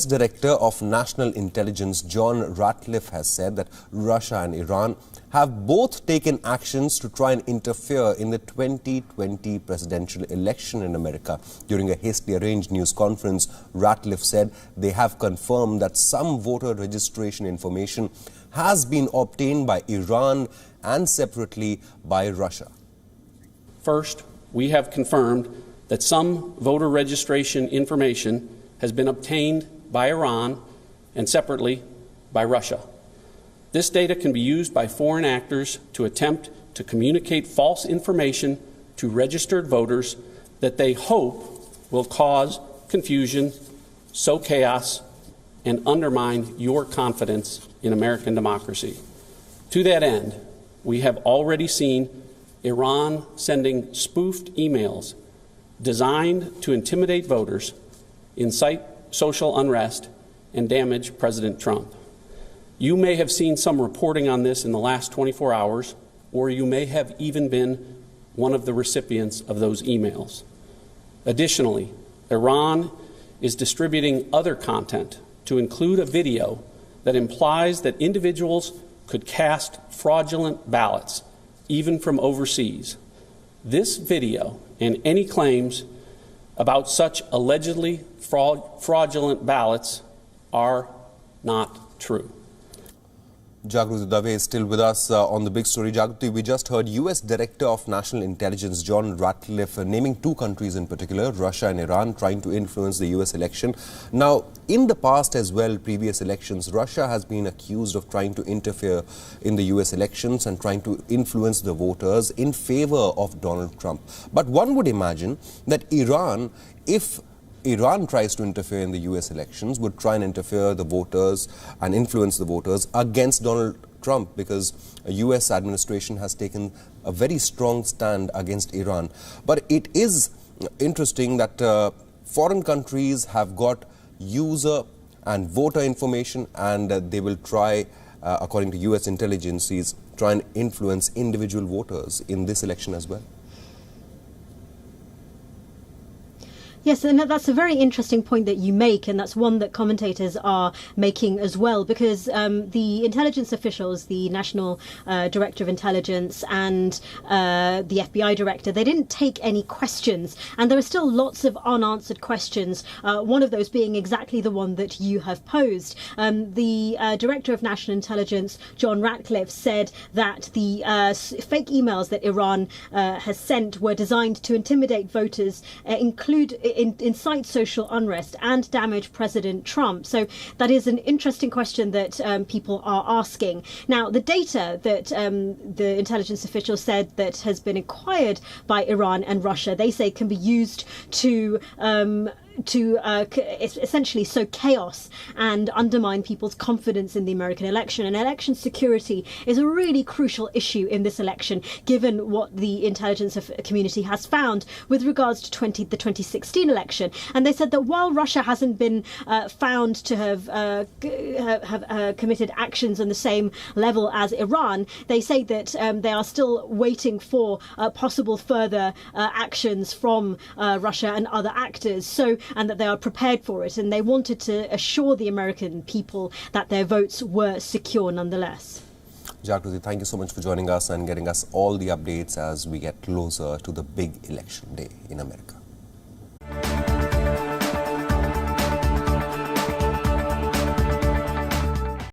Director of National Intelligence John Ratcliffe has said that Russia and Iran have both taken actions to try and interfere in the 2020 presidential election in America. During a hastily arranged news conference, Ratcliffe said they have confirmed that some voter registration information has been obtained by Iran and separately by Russia. First, we have confirmed that some voter registration information has been obtained by Iran and separately by Russia. This data can be used by foreign actors to attempt to communicate false information to registered voters that they hope will cause confusion, sow chaos, and undermine your confidence in American democracy. To that end, we have already seen Iran sending spoofed emails designed to intimidate voters, incite social unrest, and damage President Trump. You may have seen some reporting on this in the last 24 hours, or you may have even been one of the recipients of those emails. Additionally, Iran is distributing other content to include a video that implies that individuals could cast fraudulent ballots, even from overseas. This video and any claims about such allegedly fraudulent ballots are not true. Jagruti Dave is still with us on the big story. Jagruti, we just heard U.S. Director of National Intelligence John Ratcliffe naming two countries in particular, Russia and Iran, trying to influence the U.S. election. Now, in the past as well, previous elections, Russia has been accused of trying to interfere in the U.S. elections and trying to influence the voters in favor of Donald Trump. But one would imagine that Iran, if Iran tries to interfere in the U.S. elections, would try and interfere the voters and influence the voters against Donald Trump, because a U.S. administration has taken a very strong stand against Iran. But it is interesting that foreign countries have got user and voter information, and they will try, according to U.S. intelligences, try and influence individual voters in this election as well. Yes, and that's a very interesting point that you make, and that's one that commentators are making as well, because the intelligence officials, the National Director of Intelligence and the FBI Director, they didn't take any questions, and there are still lots of unanswered questions, one of those being exactly the one that you have posed. The Director of National Intelligence, John Ratcliffe, said that the fake emails that Iran has sent were designed to intimidate voters, incite social unrest and damage President Trump. So that is an interesting question that people are asking. Now, the data that the intelligence officials said that has been acquired by Iran and Russia, they say can be used to essentially sow chaos and undermine people's confidence in the American election. And election security is a really crucial issue in this election, given what the intelligence community has found with regards to the 2016 election. And they said that while Russia hasn't been found to have committed actions on the same level as Iran, they say that they are still waiting for possible further actions from Russia and other actors. And that they are prepared for it, and they wanted to assure the American people that their votes were secure nonetheless. Jagruti, thank you so much for joining us and getting us all the updates as we get closer to the big election day in America.